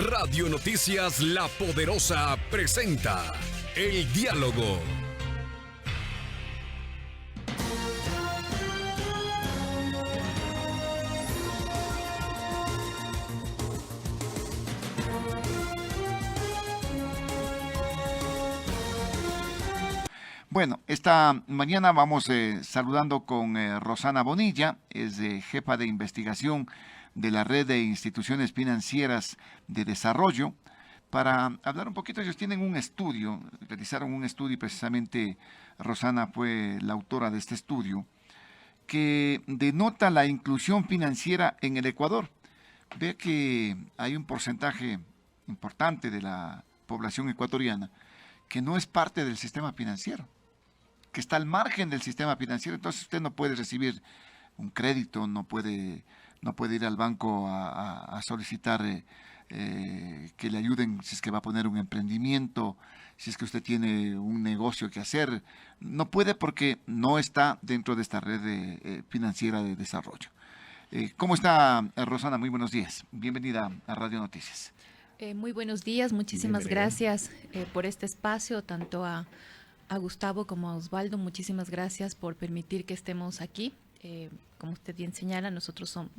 Radio Noticias La Poderosa presenta El Diálogo. Bueno, esta mañana vamos saludando con Rosana Bonilla, es jefa de investigación de la Red de Instituciones Financieras de Desarrollo, para hablar un poquito. Ellos tienen un estudio, realizaron un estudio y precisamente Rosana fue la autora de este estudio, que denota la inclusión financiera en el Ecuador. Ve que hay un porcentaje importante de la población ecuatoriana que no es parte del sistema financiero, que está al margen del sistema financiero. Entonces usted no puede recibir un crédito, no puede ir al banco a solicitar que le ayuden si es que va a poner un emprendimiento, si es que usted tiene un negocio que hacer. No puede porque no está dentro de esta red financiera de desarrollo. ¿Cómo está, Rosana? Muy buenos días. Bienvenida a Radio Noticias. Muy buenos días, muchísimas gracias por este espacio, tanto a Gustavo como a Osvaldo. Muchísimas gracias por permitir que estemos aquí. Como usted bien señala,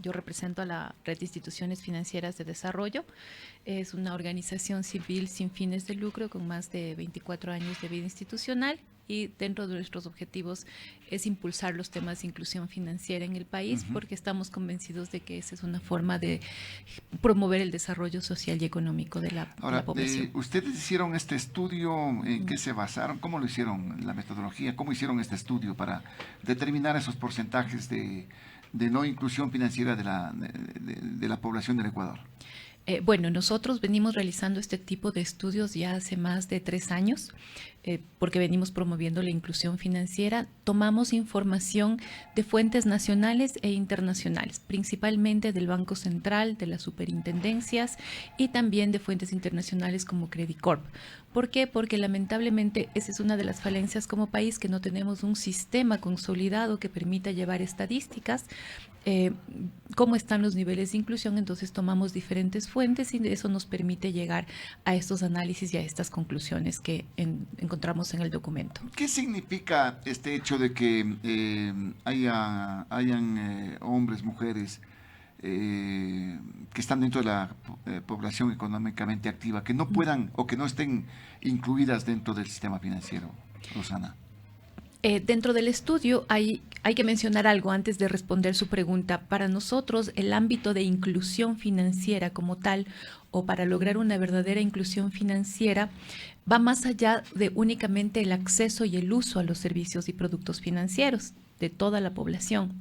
yo represento a la Red de Instituciones Financieras de Desarrollo. Es una organización civil sin fines de lucro con más de 24 años de vida institucional, y dentro de nuestros objetivos es impulsar los temas de inclusión financiera en el país, porque estamos convencidos de que esa es una forma de promover el desarrollo social y económico de la población. Ustedes hicieron este estudio, ¿en qué se basaron? ¿Cómo lo hicieron, la metodología? ¿Cómo hicieron este estudio para determinar esos porcentajes de no inclusión financiera de la población del Ecuador? Bueno, nosotros venimos realizando este tipo de estudios ya hace más de 3 años, porque venimos promoviendo la inclusión financiera. Tomamos información de fuentes nacionales e internacionales, principalmente del Banco Central, de las superintendencias y también de fuentes internacionales como Credit Corp. ¿Por qué? Porque lamentablemente esa es una de las falencias como país, que no tenemos un sistema consolidado que permita llevar estadísticas, cómo están los niveles de inclusión. Entonces tomamos diferentes fuentes y eso nos permite llegar a estos análisis y a estas conclusiones que encontramos en el documento. ¿Qué significa este hecho de que hayan hombres, mujeres que están dentro de la población económicamente activa, que no puedan o que no estén incluidas dentro del sistema financiero, Rosana? Dentro del estudio hay que mencionar algo antes de responder su pregunta. Para nosotros, el ámbito de inclusión financiera como tal, o para lograr una verdadera inclusión financiera, va más allá de únicamente el acceso y el uso a los servicios y productos financieros de toda la población.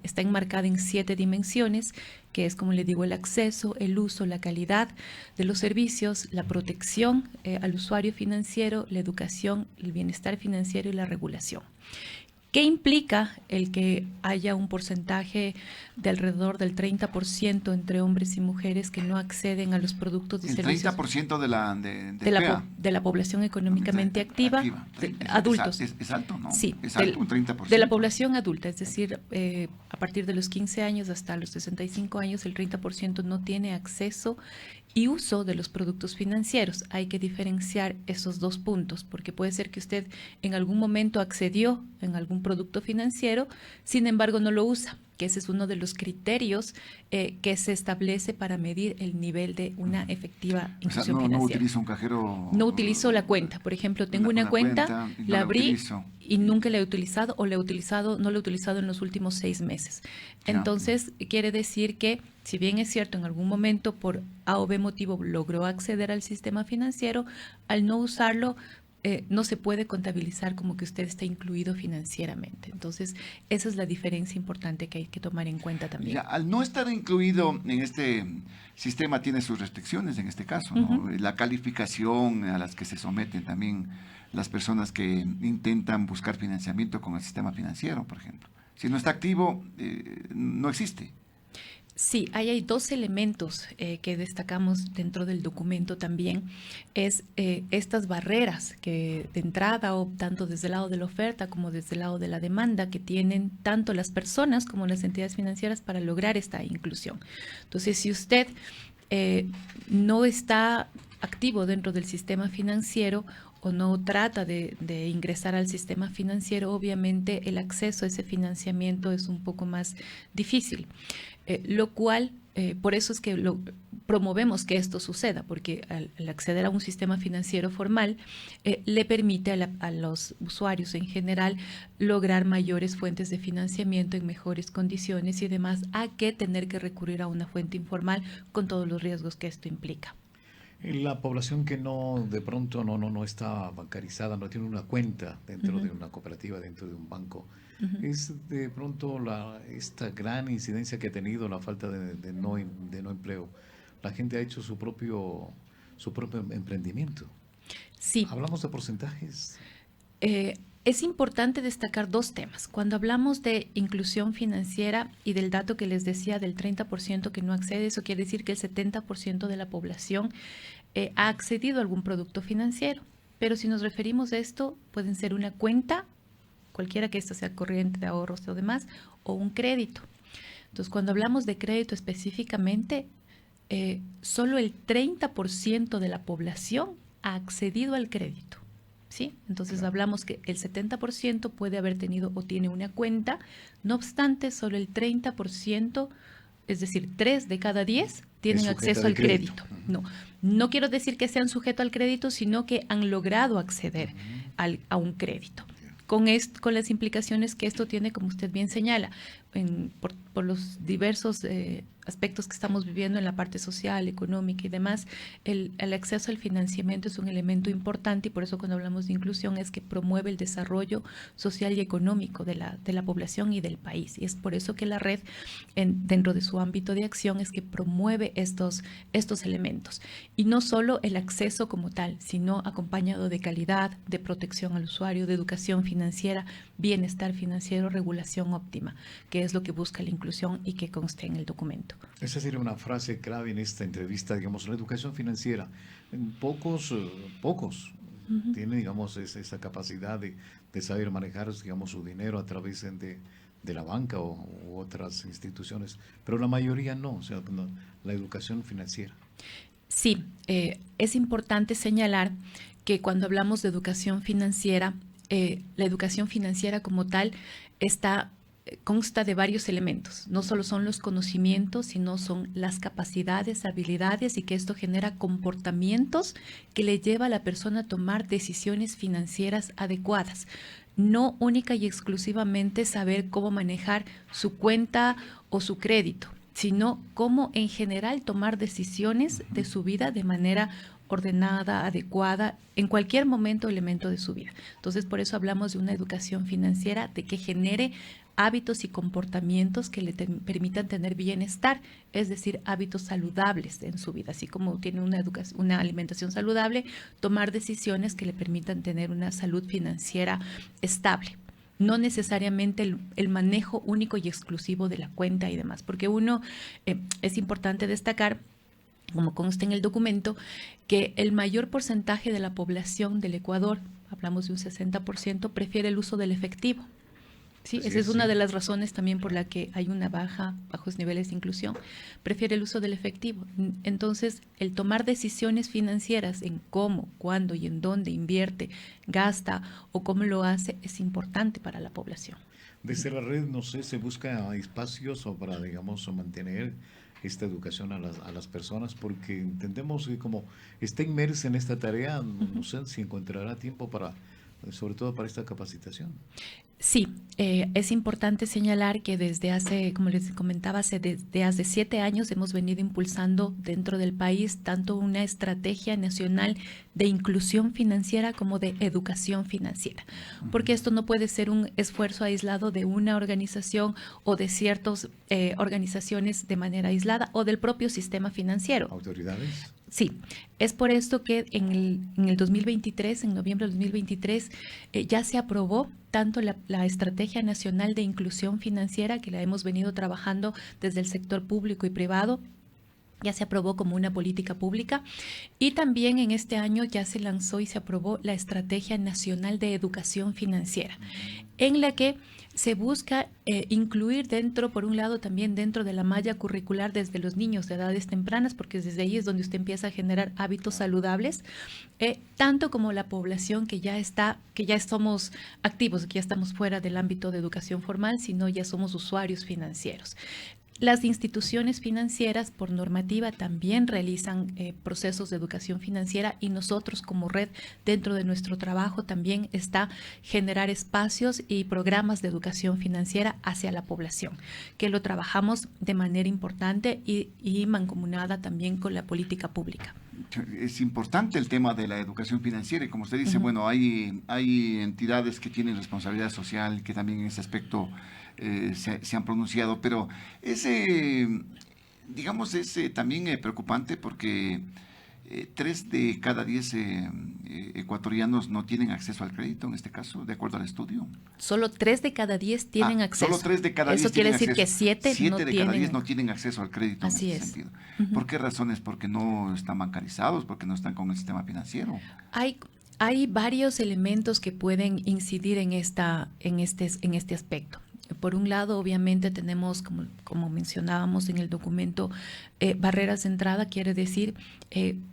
Está enmarcada en 7 dimensiones, que es, como le digo, el acceso, el uso, la calidad de los servicios, la protección al usuario financiero, la educación, el bienestar financiero y la regulación. ¿Qué implica el que haya un porcentaje de alrededor del 30% entre hombres y mujeres que no acceden a los productos y servicios? El 30% de la población económicamente activa, adultos. Es alto, ¿no? Sí, es alto, un 30%. De la población adulta, es decir, a partir de los 15 años hasta los 65 años, el 30% no tiene acceso y uso de los productos financieros. Hay que diferenciar esos dos puntos, porque puede ser que usted en algún momento accedió en algún producto financiero, sin embargo no lo usa, que ese es uno de los criterios que se establece para medir el nivel de una efectiva inclusión financiera. No utilizo un cajero. No utilizo la cuenta. Por ejemplo, tengo una cuenta, la abrí y nunca la he utilizado, o no la he utilizado en los últimos 6 meses. Entonces, quiere decir que, si bien es cierto, en algún momento por A o B motivo logró acceder al sistema financiero, al no usarlo, no se puede contabilizar como que usted está incluido financieramente. Entonces, esa es la diferencia importante que hay que tomar en cuenta también. Ya, al no estar incluido en este sistema, tiene sus restricciones en este caso, ¿no? La calificación a las que se someten también las personas que intentan buscar financiamiento con el sistema financiero, por ejemplo. Si no está activo, no existe. Sí, ahí hay 2 elementos que destacamos dentro del documento también. Es estas barreras que de entrada, o tanto desde el lado de la oferta como desde el lado de la demanda, que tienen tanto las personas como las entidades financieras para lograr esta inclusión. Entonces, si usted no está activo dentro del sistema financiero o no trata de ingresar al sistema financiero, obviamente el acceso a ese financiamiento es un poco más difícil, lo cual, por eso es que promovemos que esto suceda, porque al acceder a un sistema financiero formal le permite a los usuarios en general lograr mayores fuentes de financiamiento en mejores condiciones y demás, a que tener que recurrir a una fuente informal con todos los riesgos que esto implica. La población que de pronto no está bancarizada, no tiene una cuenta dentro de una cooperativa, dentro de un banco, es de pronto esta gran incidencia que ha tenido la falta de no empleo. La gente ha hecho su propio emprendimiento. Sí. ¿Hablamos de porcentajes? Es importante destacar dos temas. Cuando hablamos de inclusión financiera y del dato que les decía del 30% que no accede, eso quiere decir que el 70% de la población ha accedido a algún producto financiero. Pero si nos referimos a esto, pueden ser una cuenta, cualquiera que esta sea corriente de ahorros o demás, o un crédito. Entonces, cuando hablamos de crédito específicamente, solo el 30% de la población ha accedido al crédito. ¿Sí? Entonces hablamos que el 70% puede haber tenido o tiene una cuenta, no obstante, solo el 30%, es decir, 3 de cada 10 tienen acceso al crédito. No quiero decir que sean sujetos al crédito, sino que han logrado acceder a un crédito. Con las implicaciones que esto tiene, como usted bien señala, por los diversos aspectos que estamos viviendo en la parte social, económica y demás, el acceso al financiamiento es un elemento importante y por eso cuando hablamos de inclusión es que promueve el desarrollo social y económico de la población y del país. Y es por eso que la red, dentro de su ámbito de acción, es que promueve estos elementos. Y no solo el acceso como tal, sino acompañado de calidad, de protección al usuario, de educación financiera, bienestar financiero, regulación óptima, que es lo que busca la inclusión y que consta en el documento. Esa sería una frase clave en esta entrevista, digamos, la educación financiera. Pocos tienen, digamos, esa capacidad de saber manejar, digamos, su dinero a través de la banca u otras instituciones, pero la mayoría no, o sea, la educación financiera. Sí, es importante señalar que cuando hablamos de educación financiera, la educación financiera como tal consta de varios elementos. No solo son los conocimientos, sino son las capacidades, habilidades y que esto genera comportamientos que le lleva a la persona a tomar decisiones financieras adecuadas. No única y exclusivamente saber cómo manejar su cuenta o su crédito, sino cómo en general tomar decisiones de su vida de manera ordenada, adecuada, en cualquier momento o elemento de su vida. Entonces, por eso hablamos de una educación financiera de que genere hábitos y comportamientos que le permitan tener bienestar, es decir, hábitos saludables en su vida, así como tiene una alimentación saludable, tomar decisiones que le permitan tener una salud financiera estable. No necesariamente el manejo único y exclusivo de la cuenta y demás, porque es importante destacar, como consta en el documento, que el mayor porcentaje de la población del Ecuador, hablamos de un 60%, prefiere el uso del efectivo. Sí, esa es una de las razones también por la que hay bajos niveles de inclusión. Prefiere el uso del efectivo. Entonces, el tomar decisiones financieras en cómo, cuándo y en dónde invierte, gasta o cómo lo hace es importante para la población. Desde la red, no sé, se busca espacios para, digamos, mantener esta educación a las personas, porque entendemos que como está inmersa en esta tarea, no sé si encontrará tiempo sobre todo para esta capacitación. Sí, es importante señalar que desde hace, como les comentaba, desde hace 7 años hemos venido impulsando dentro del país tanto una estrategia nacional de inclusión financiera como de educación financiera, porque esto no puede ser un esfuerzo aislado de una organización o de ciertas organizaciones de manera aislada o del propio sistema financiero. ¿Autoridades? Sí, es por esto que en el 2023, en noviembre del 2023, ya se aprobó tanto la Estrategia Nacional de Inclusión Financiera, que la hemos venido trabajando desde el sector público y privado, ya se aprobó como una política pública, y también en este año ya se lanzó y se aprobó la Estrategia Nacional de Educación Financiera, en la que se busca incluir dentro, por un lado, también dentro de la malla curricular desde los niños de edades tempranas, porque desde ahí es donde usted empieza a generar hábitos saludables, tanto como la población que ya somos activos, que ya estamos fuera del ámbito de educación formal, sino ya somos usuarios financieros. Las instituciones financieras, por normativa, también realizan procesos de educación financiera, y nosotros como red, dentro de nuestro trabajo, también está generar espacios y programas de educación financiera hacia la población, que lo trabajamos de manera importante y mancomunada también con la política pública. Es importante el tema de la educación financiera, y como usted dice, bueno, hay entidades que tienen responsabilidad social, que también en ese aspecto se han pronunciado, pero digamos, es también preocupante, porque 3 de cada 10 ecuatorianos no tienen acceso al crédito, en este caso, de acuerdo al estudio. Solo 3 de cada 10 tienen acceso. Solo 3 de cada 10 Eso quiere decir acceso. que 7 no de cada 10 no tienen acceso al crédito. Así en ese es. sentido. ¿Por qué razones? Porque no están bancarizados, porque no están con el sistema financiero. Hay varios elementos que pueden incidir en este aspecto. Por un lado, obviamente tenemos, como mencionábamos en el documento, barreras de entrada, quiere decir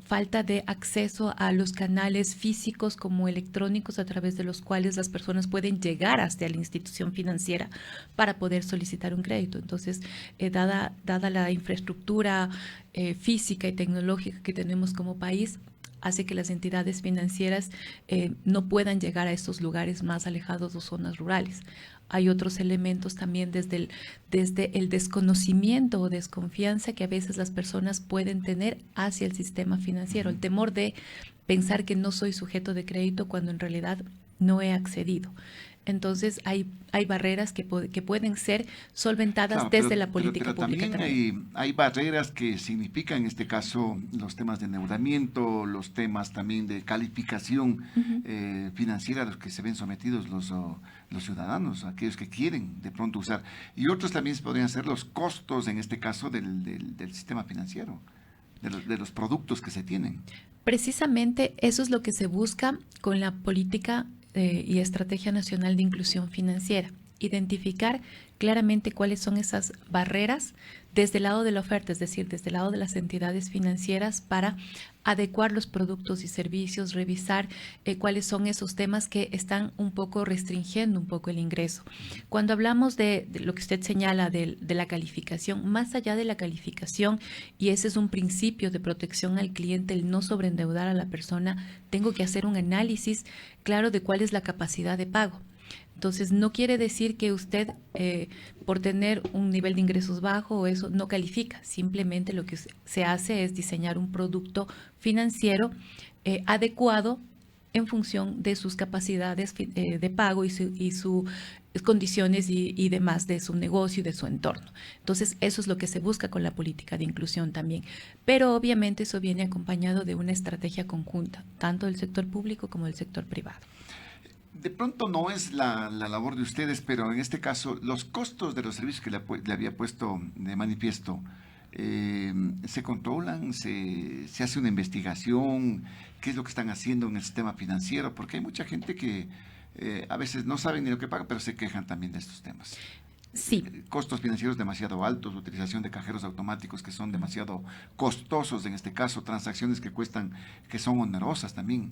falta de acceso a los canales físicos como electrónicos, a través de los cuales las personas pueden llegar hasta la institución financiera para poder solicitar un crédito. Entonces, dada la infraestructura física y tecnológica que tenemos como país, hace que las entidades financieras no puedan llegar a estos lugares más alejados o zonas rurales. Hay otros elementos también desde el desconocimiento o desconfianza que a veces las personas pueden tener hacia el sistema financiero, el temor de pensar que no soy sujeto de crédito cuando en realidad no he accedido. Entonces hay barreras que pueden ser solventadas desde la política pública. También hay barreras que significan, en este caso, los temas de endeudamiento, los temas también de calificación financiera a los que se ven sometidos los ciudadanos, aquellos que quieren de pronto usar. Y otros también podrían ser los costos, en este caso, del sistema financiero, de los productos que se tienen. Precisamente eso es lo que se busca con la política y Estrategia Nacional de Inclusión Financiera. Identificar claramente cuáles son esas barreras desde el lado de la oferta, es decir, desde el lado de las entidades financieras, para adecuar los productos y servicios, revisar cuáles son esos temas que están un poco restringiendo un poco el ingreso. Cuando hablamos de lo que usted señala de la calificación, más allá de la calificación, y ese es un principio de protección al cliente, el no sobreendeudar a la persona, tengo que hacer un análisis claro de cuál es la capacidad de pago. Entonces, no quiere decir que usted, por tener un nivel de ingresos bajo o eso, no califica. Simplemente lo que se hace es diseñar un producto financiero adecuado en función de sus capacidades de pago y sus condiciones y demás de su negocio y de su entorno. Entonces, eso es lo que se busca con la política de inclusión también. Pero obviamente eso viene acompañado de una estrategia conjunta, tanto del sector público como del sector privado. De pronto no es la labor de ustedes, pero en este caso los costos de los servicios que le había puesto de manifiesto, ¿se controlan? ¿Se hace una investigación? ¿Qué es lo que están haciendo en el sistema financiero? Porque hay mucha gente que a veces no saben ni lo que paga, pero se quejan también de estos temas. Sí. Costos financieros demasiado altos, utilización de cajeros automáticos que son demasiado costosos en este caso, transacciones que son onerosas también,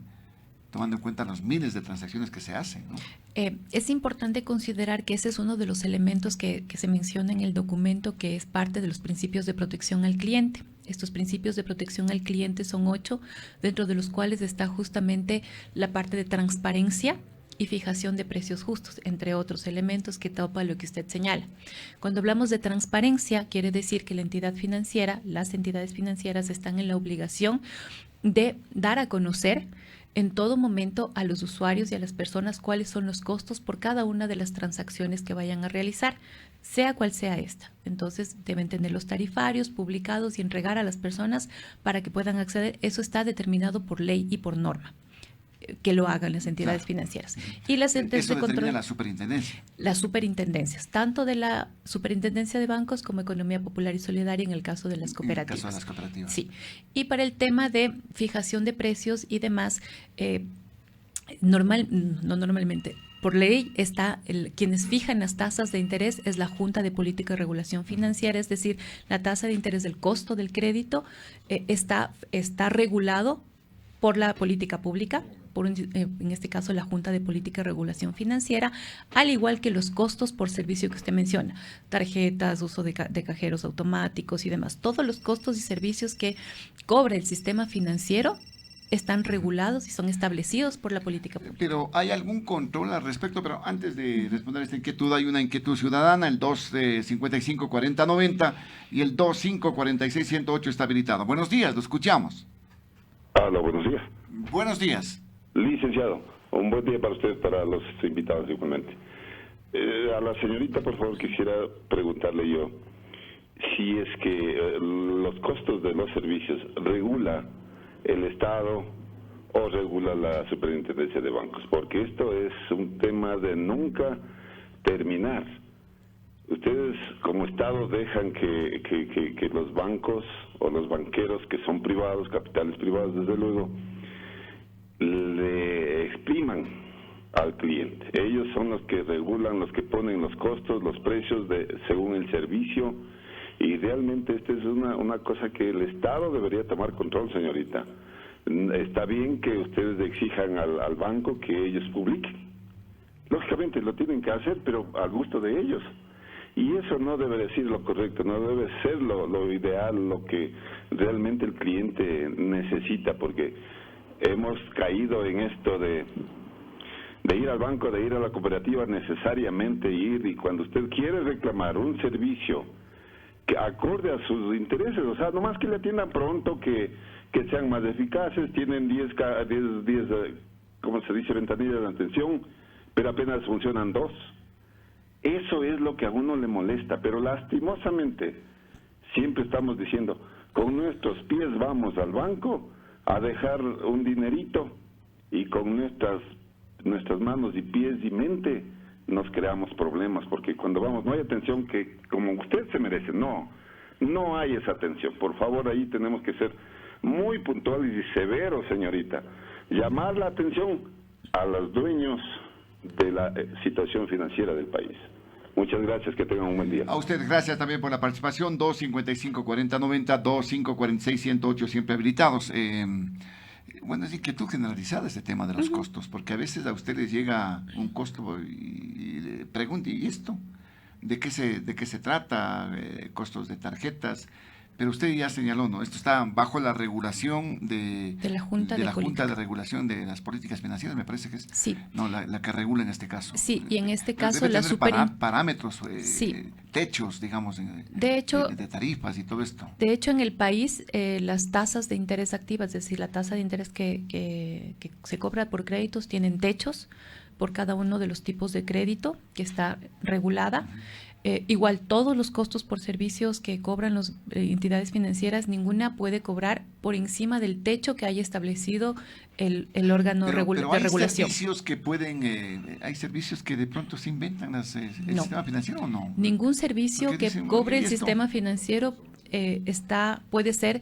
tomando en cuenta los miles de transacciones que se hacen, ¿no? Es importante considerar que ese es uno de los elementos que se menciona en el documento, que es parte de los principios de protección al cliente. Estos principios de protección al cliente son 8, dentro de los cuales está justamente la parte de transparencia y fijación de precios justos, entre otros elementos que topa lo que usted señala. Cuando hablamos de transparencia, quiere decir que la entidad financiera, las entidades financieras están en la obligación de dar a conocer en todo momento a los usuarios y a las personas cuáles son los costos por cada una de las transacciones que vayan a realizar, sea cual sea esta. Entonces deben tener los tarifarios publicados y entregar a las personas para que puedan acceder. Eso está determinado por ley y por norma, que lo hagan las entidades financieras. Y las entidades de control, la superintendencia. Las superintendencias, tanto de la Superintendencia de Bancos como Economía Popular y Solidaria en el caso de las cooperativas. En el caso de las cooperativas. Sí. Y para el tema de fijación de precios y demás, normalmente por ley quienes fijan las tasas de interés es la Junta de Política y Regulación Financiera, es decir, la tasa de interés del costo del crédito está regulado por la política pública, en este caso la Junta de Política y Regulación Financiera, al igual que los costos por servicio que usted menciona, tarjetas, uso de cajeros automáticos y demás. Todos los costos y servicios que cobra el sistema financiero están regulados y son establecidos por la política pública. Pero ¿hay algún control al respecto? Pero antes de responder a esta inquietud, hay una inquietud ciudadana, el 255-4090 y el 2546-108 está habilitado. Buenos días, lo escuchamos. Hola, buenos días. Buenos días. Licenciado, un buen día para usted, para los invitados igualmente. A la señorita, por favor, quisiera preguntarle yo si es que los costos de los servicios regula el Estado o regula la Superintendencia de Bancos, porque esto es un tema de nunca terminar. Ustedes como Estado dejan que los bancos o los banqueros que son privados, capitales privados desde luego, le expriman al cliente. Ellos son los que regulan, los que ponen los costos, los precios según el servicio, y realmente esta es una cosa que el Estado debería tomar control, señorita. Está bien que ustedes exijan al banco que ellos publiquen. Lógicamente lo tienen que hacer, pero al gusto de ellos. Y eso no debe decir lo correcto, no debe ser lo ideal, lo que realmente el cliente necesita, porque hemos caído en esto de ir al banco, de ir a la cooperativa, necesariamente ir, y cuando usted quiere reclamar un servicio que acorde a sus intereses, o sea, nomás que le atiendan pronto, que sean más eficaces, tienen 10, como se dice, ventanillas de atención, pero apenas funcionan 2. Eso es lo que a uno le molesta, pero lastimosamente siempre estamos diciendo, con nuestros pies vamos al banco a dejar un dinerito, y con nuestras manos y pies y mente nos creamos problemas, porque cuando vamos no hay atención que como usted se merece, no hay esa atención. Por favor, ahí tenemos que ser muy puntuales y severos, señorita, llamar la atención a los dueños de la situación financiera del país. Muchas gracias, que tengan un buen día. A usted, gracias también por la participación. 255-4090, 2546-108, siempre habilitados. Bueno, es inquietud generalizada este tema de los costos, porque a veces a ustedes llega un costo y le preguntan, ¿y esto? ¿De qué se trata? Costos de tarjetas. Pero usted ya señaló, ¿no? Esto está bajo la regulación de la Junta de Regulación de las Políticas Financieras, me parece que es. Sí. No, la que regula en este caso. Sí, y en este caso debe la tener parámetros, sí. techos, digamos, de hecho, de tarifas y todo esto. De hecho, en el país, las tasas de interés activas, es decir, la tasa de interés que se cobra por créditos, tienen techos por cada uno de los tipos de crédito que está regulada. Igual todos los costos por servicios que cobran las entidades financieras, ninguna puede cobrar por encima del techo que haya establecido el órgano de regulación. ¿Hay servicios que hay servicios que de pronto se inventan el sistema financiero o no? Ningún servicio que cobre el sistema financiero puede ser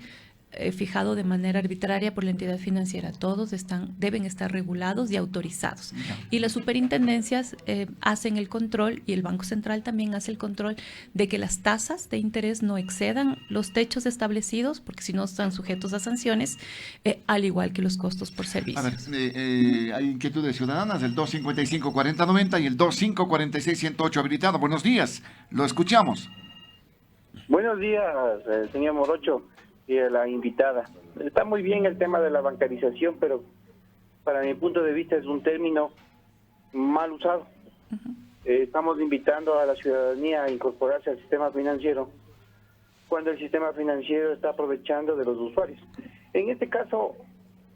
fijado de manera arbitraria por la entidad financiera. Todos deben estar regulados y autorizados. Y las superintendencias hacen el control, y el Banco Central también hace el control de que las tasas de interés no excedan los techos establecidos, porque si no están sujetos a sanciones, al igual que los costos por servicios. A ver, hay inquietudes ciudadanas, el 255-4090 y el 2546-108 habilitado. Buenos días, lo escuchamos. Buenos días, señor Morocho y a la invitada. Está muy bien el tema de la bancarización, pero para mi punto de vista es un término mal usado. Estamos invitando a la ciudadanía a incorporarse al sistema financiero cuando el sistema financiero está aprovechando de los usuarios. En este caso,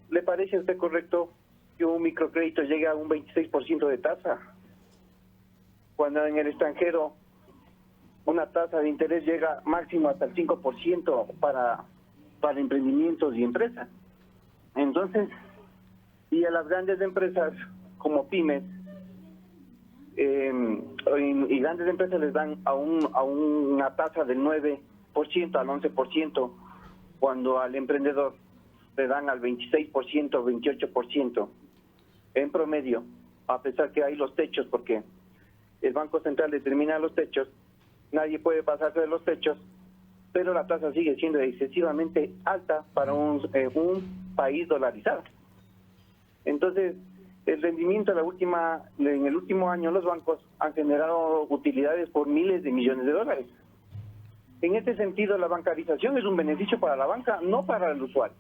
¿le parece a usted correcto que un microcrédito llegue a un 26% de tasa? Cuando en el extranjero una tasa de interés llega máximo hasta el 5% para emprendimientos y empresas. Entonces, y a las grandes empresas como pymes y grandes empresas les dan a una tasa del 9% al 11%, cuando al emprendedor le dan al 26%, 28% en promedio. a pesar que hay los techos, porque el Banco Central determina los techos, nadie puede pasarse de los techos, pero la tasa sigue siendo excesivamente alta para un país dolarizado. Entonces, el rendimiento en el último año los bancos han generado utilidades por miles de millones de dólares. En este sentido, la bancarización es un beneficio para la banca, no para el usuario.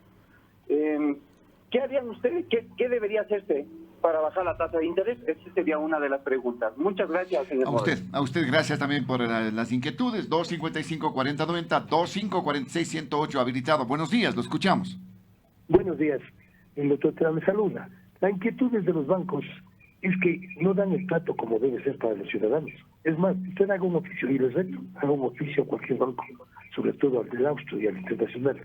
¿Qué harían ustedes? ¿Qué debería hacerse para bajar la tasa de interés? Esa sería una de las preguntas. Muchas gracias, señor. A usted gracias también por las inquietudes. 255-4090, 2546-108 habilitado. Buenos días, lo escuchamos. Buenos días, el doctor Terán me saluda. La inquietud de los bancos es que no dan el trato como debe ser para los ciudadanos. Es más, usted haga un oficio, y les reto, haga un oficio a cualquier banco, sobre todo al del Austro y al internacional.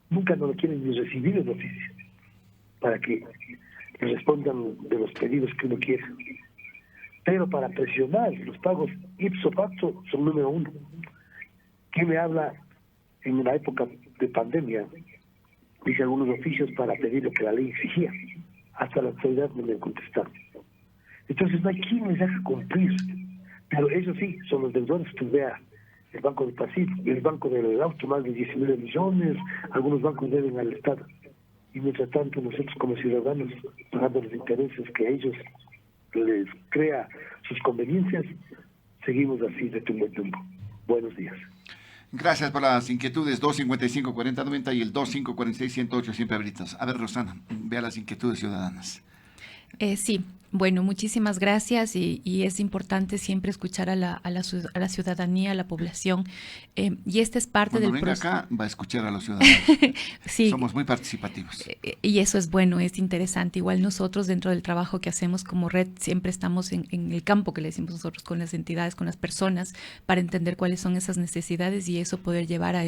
Nunca no lo quieren ni recibir el oficio, para que le respondan de los pedidos que uno quiere. Pero para presionar los pagos ipso facto son número uno. ¿Quién me habla en una época de pandemia? Dice algunos oficios para pedir lo que la ley exigía. Hasta la actualidad no me han contestado. Entonces no hay quien les haga cumplir. Pero eso sí, son los deudores que vea el Banco del Pacífico, el Banco del Auto, más de 19 millones, algunos bancos deben al Estado. Y mientras tanto nosotros como ciudadanos, pagando los intereses que a ellos les crea sus conveniencias, seguimos así de tumbo en tumbo. Buenos días. Gracias por las inquietudes. 255-4090 y el 2546-108 siempre habilitados. A ver, Rosana, vea las inquietudes ciudadanas. Sí, bueno, muchísimas gracias y es importante siempre escuchar a la ciudadanía, a la población, y esta es parte Cuando del proceso. Acá va a escuchar a los ciudadanos. Sí, somos muy participativos. Y eso es bueno, es interesante. Igual nosotros dentro del trabajo que hacemos como red siempre estamos en el campo que le decimos nosotros con las entidades, con las personas, para entender cuáles son esas necesidades y eso poder llevar a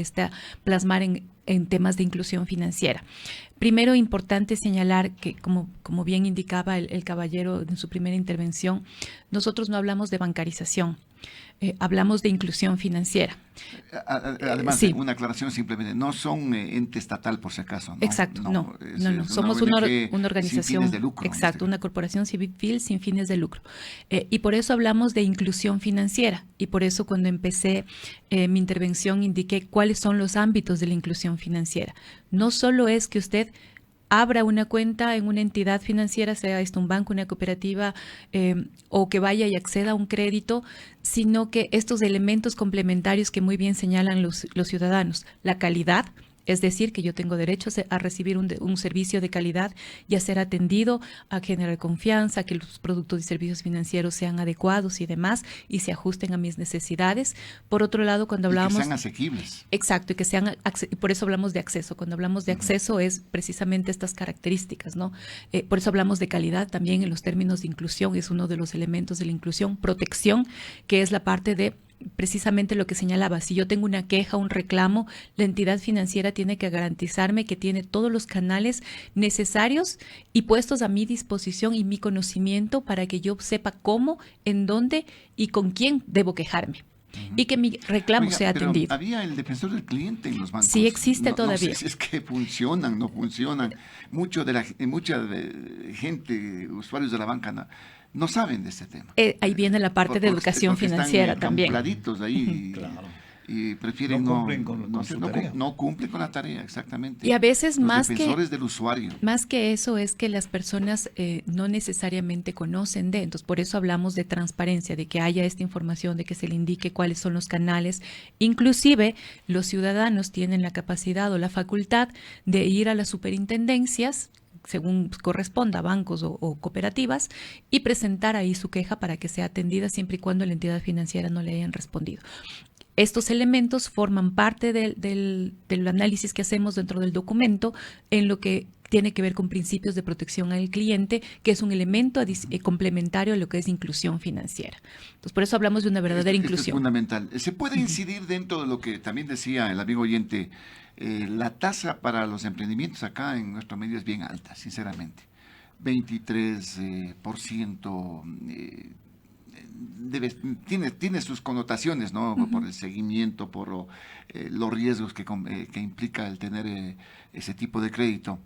plasmar en temas de inclusión financiera. Primero, importante señalar que, como bien indicaba el caballero en su primera intervención, nosotros no hablamos de bancarización, hablamos de inclusión financiera. Además, sí. Una aclaración simplemente, no son ente estatal por si acaso. ¿no? Exacto, no. Somos una organización sin fines de lucro. Exacto, una corporación civil sin fines de lucro. Y por eso hablamos de inclusión financiera. Y por eso cuando empecé mi intervención indiqué cuáles son los ámbitos de la inclusión financiera. No solo es que usted abra una cuenta en una entidad financiera, sea esto un banco, una cooperativa, o que vaya y acceda a un crédito, sino que estos elementos complementarios que muy bien señalan los ciudadanos, la calidad, es decir, que yo tengo derecho a recibir un servicio de calidad y a ser atendido, a generar confianza, que los productos y servicios financieros sean adecuados y demás, y se ajusten a mis necesidades. Por otro lado, cuando hablábamos... que sean asequibles. Exacto, y que sean, y por eso hablamos de acceso. Cuando hablamos de acceso es precisamente estas características, ¿no? Por eso hablamos de calidad también en los términos de inclusión, es uno de los elementos de la inclusión. Protección, que es la parte de precisamente lo que señalaba, si yo tengo una queja, un reclamo, la entidad financiera tiene que garantizarme que tiene todos los canales necesarios y puestos a mi disposición y mi conocimiento para que yo sepa cómo, en dónde y con quién debo quejarme. Y que mi reclamo sea atendido. Pero había el defensor del cliente en los bancos. Sí, existe todavía. No sé si es que funcionan, no funcionan. Mucha gente, usuarios de la banca, no saben de este tema. Ahí viene la parte de educación financiera también. Ahí Claro. y prefieren no cumplen con su tarea. No cumplen con la tarea, exactamente. Y a veces los defensores del usuario. Más que eso es que las personas no necesariamente conocen entonces por eso hablamos de transparencia, de que haya esta información, de que se le indique cuáles son los canales. Inclusive los ciudadanos tienen la capacidad o la facultad de ir a las superintendencias, según corresponda, bancos o cooperativas, y presentar ahí su queja para que sea atendida siempre y cuando la entidad financiera no le hayan respondido. Estos elementos forman parte del análisis que hacemos dentro del documento en lo que tiene que ver con principios de protección al cliente, que es un elemento complementario a lo que es inclusión financiera. Entonces, por eso hablamos de una verdadera inclusión. Esto es fundamental. ¿Se puede incidir dentro de lo que también decía el amigo oyente? La tasa para los emprendimientos acá en nuestro medio es bien alta, sinceramente. 23%. Tiene sus connotaciones, ¿no? Uh-huh. Por el seguimiento, por los riesgos que implica el tener ese tipo de crédito.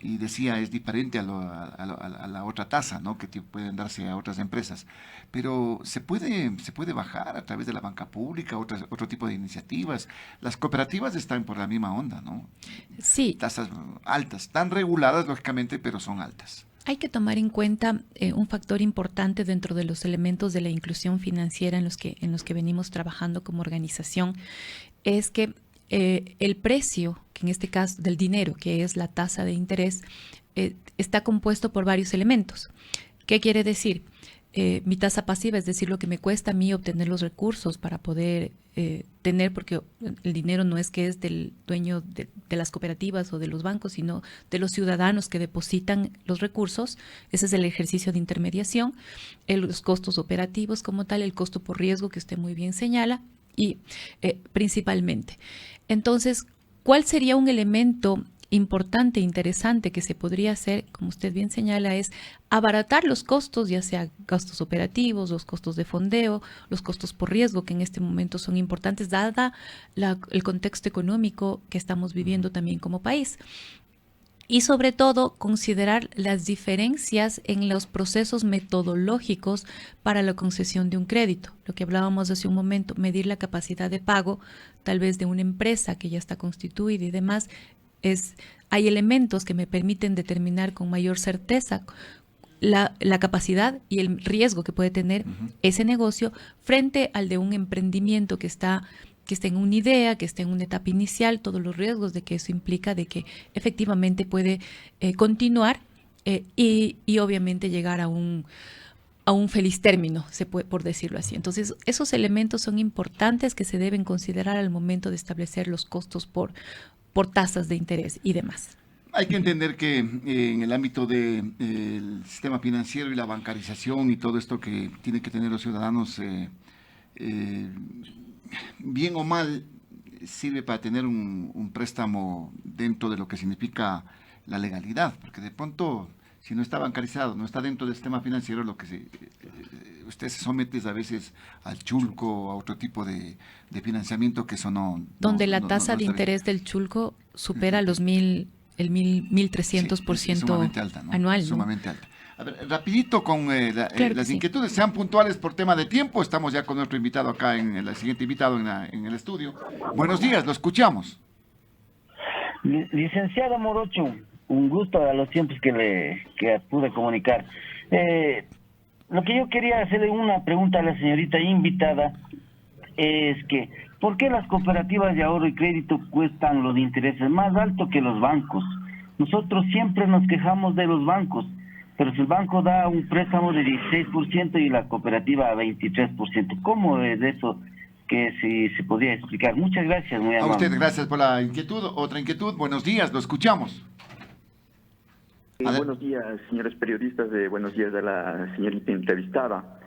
y decía es diferente a la otra tasa, ¿no? Que pueden darse a otras empresas, pero se puede bajar a través de la banca pública, otro tipo de iniciativas. Las cooperativas están por la misma onda, ¿no? Sí. Tasas altas, tan reguladas lógicamente, pero son altas. Hay que tomar en cuenta un factor importante dentro de los elementos de la inclusión financiera en los que venimos trabajando como organización, es que el precio, que en este caso del dinero, que es la tasa de interés, está compuesto por varios elementos. ¿Qué quiere decir? Mi tasa pasiva, es decir, lo que me cuesta a mí obtener los recursos para poder tener, porque el dinero no es que es del dueño de las cooperativas o de los bancos, sino de los ciudadanos que depositan los recursos. Ese es el ejercicio de intermediación, los costos operativos como tal, el costo por riesgo que usted muy bien señala, y principalmente. Entonces, ¿cuál sería un elemento importante, interesante que se podría hacer, como usted bien señala, es abaratar los costos, ya sea gastos operativos, los costos de fondeo, los costos por riesgo, que en este momento son importantes, dada el contexto económico que estamos viviendo también como país. Y sobre todo, considerar las diferencias en los procesos metodológicos para la concesión de un crédito. Lo que hablábamos hace un momento, medir la capacidad de pago, tal vez de una empresa que ya está constituida y demás. Hay elementos que me permiten determinar con mayor certeza la capacidad y el riesgo que puede tener ese negocio frente al de un emprendimiento que está en una idea, que esté en una etapa inicial, todos los riesgos de que eso implica, de que efectivamente puede continuar y obviamente llegar a un feliz término, por decirlo así. Entonces, esos elementos son importantes que se deben considerar al momento de establecer los costos por tasas de interés y demás. Hay que entender que en el ámbito del sistema financiero y la bancarización y todo esto que tienen que tener los ciudadanos, bien o mal, sirve para tener un préstamo dentro de lo que significa la legalidad, porque de pronto, si no está bancarizado, no está dentro del sistema financiero, usted se somete a veces al chulco o a otro tipo de financiamiento que eso no... Donde la tasa de interés del chulco supera los 1.300% sumamente alta, ¿no? anual, ¿no? Sumamente alta. A ver, rapidito con las sí. inquietudes, sean puntuales por tema de tiempo. Estamos ya con nuestro invitado acá, el siguiente invitado en el estudio. Buenos días, lo escuchamos. Licenciado Morocho, un gusto a los tiempos que pude comunicar. Lo que yo quería hacerle una pregunta a la señorita invitada es que, ¿por qué las cooperativas de ahorro y crédito cuestan los intereses más altos que los bancos? Nosotros siempre nos quejamos de los bancos, pero si el banco da un préstamo de 16% y la cooperativa 23%, ¿cómo es eso? Que si se podría explicar. Muchas gracias, muy amable. A usted, gracias por la inquietud. Otra inquietud, buenos días, lo escuchamos. Buenos días, señores periodistas, buenos días a la señorita entrevistada.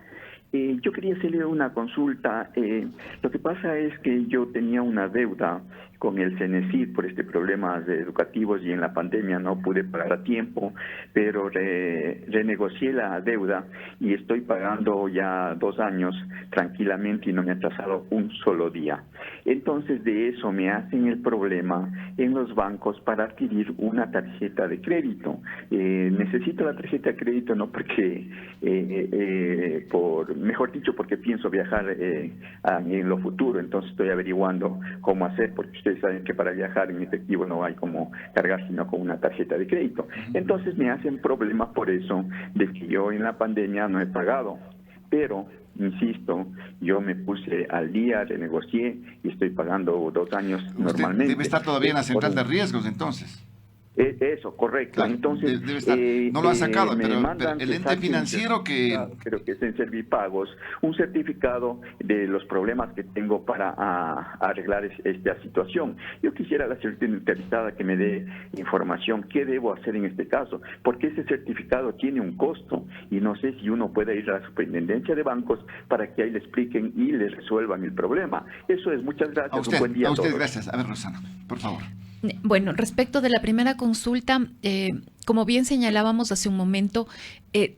Yo quería hacerle una consulta. Lo que pasa es que yo tenía una deuda con el CENESID por problemas educativos y en la pandemia no pude pagar a tiempo, pero renegocié la deuda y estoy pagando ya 2 años tranquilamente y no me ha atrasado un solo día. Entonces de eso me hacen el problema en los bancos para adquirir una tarjeta de crédito. Necesito la tarjeta de crédito no porque, mejor dicho, porque pienso viajar en lo futuro, entonces estoy averiguando cómo hacer, porque ustedes saben que para viajar en efectivo no hay como cargar sino con una tarjeta de crédito. Entonces me hacen problema por eso de que yo en la pandemia no he pagado, pero insisto, yo me puse al día, renegocié y estoy pagando 2 años normalmente. Debe estar todavía en la central de riesgos entonces. Eso, correcto. Claro, entonces debe estar. No lo ha sacado, pero el ente financiero creo que es en Servipagos, un certificado de los problemas que tengo para arreglar esta situación. Yo quisiera la señorita entrevistada que me dé información, qué debo hacer en este caso, porque ese certificado tiene un costo y no sé si uno puede ir a la superintendencia de bancos para que ahí le expliquen y le resuelvan el problema. Eso es, muchas gracias. A usted, un buen día a usted, todos. gracias. A ver, Rosana, por favor. Bueno, respecto de la primera consulta, como bien señalábamos hace un momento,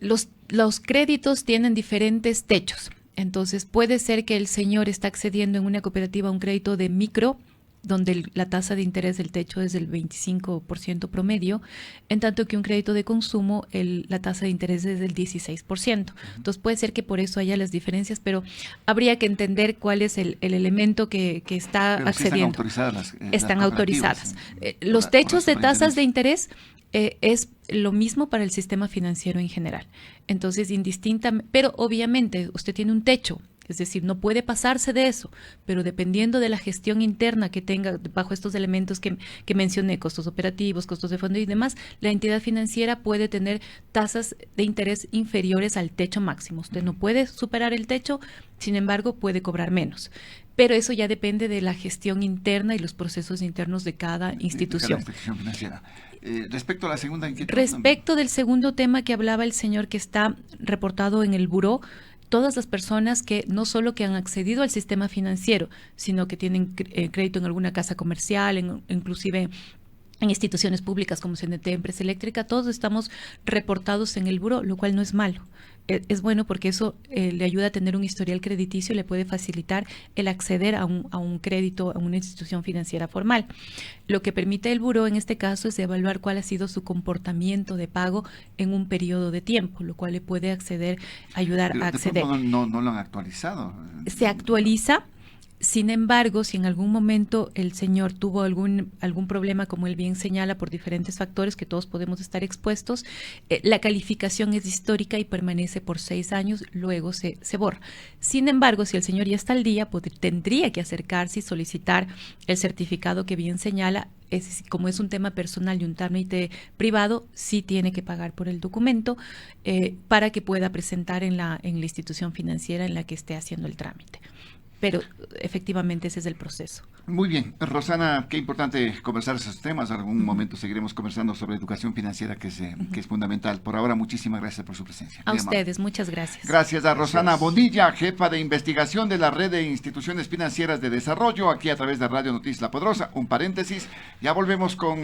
los créditos tienen diferentes techos. Entonces, puede ser que el señor está accediendo en una cooperativa a un crédito de micro donde la tasa de interés del techo es del 25% promedio, en tanto que un crédito de consumo, la tasa de interés es del 16%. Entonces puede ser que por eso haya las diferencias, pero habría que entender cuál es el elemento que está Pero sí accediendo. están autorizadas Los techos de tasas de interés es lo mismo para el sistema financiero en general. Entonces, indistintamente, pero obviamente usted tiene un techo. Es decir, no puede pasarse de eso, pero dependiendo de la gestión interna que tenga bajo estos elementos que mencioné, costos operativos, costos de fondo y demás, la entidad financiera puede tener tasas de interés inferiores al techo máximo. Usted no puede superar el techo, sin embargo, puede cobrar menos. Pero eso ya depende de la gestión interna y los procesos internos de cada institución. De cada institución financiera. Respecto a la segunda inquietud. Respecto del segundo tema que hablaba el señor que está reportado en el buró, todas las personas que no solo que han accedido al sistema financiero, sino que tienen crédito en alguna casa comercial, inclusive en instituciones públicas como CNT, empresa eléctrica, todos estamos reportados en el buró, lo cual no es malo. Es bueno porque eso le ayuda a tener un historial crediticio y le puede facilitar el acceder a un crédito, a una institución financiera formal. Lo que permite el buró en este caso es evaluar cuál ha sido su comportamiento de pago en un periodo de tiempo, lo cual le puede ayudar a acceder. No lo han actualizado. Se actualiza. Sin embargo, si en algún momento el señor tuvo algún problema, como él bien señala, por diferentes factores que todos podemos estar expuestos, la calificación es histórica y permanece por 6 años, luego se borra. Sin embargo, si el señor ya está al día, tendría que acercarse y solicitar el certificado que bien señala. Como es un tema personal y un trámite privado, sí tiene que pagar por el documento para que pueda presentar en la institución financiera en la que esté haciendo el trámite. Pero efectivamente ese es el proceso. Muy bien. Rosana, qué importante conversar esos temas. En algún momento seguiremos conversando sobre educación financiera, que es fundamental. Por ahora, muchísimas gracias por su presencia. A ustedes, muchas gracias. Gracias a Rosana Bonilla, jefa de investigación de la Red de Instituciones Financieras de Desarrollo, aquí a través de Radio Noticias La Poderosa. Un paréntesis. Ya volvemos con...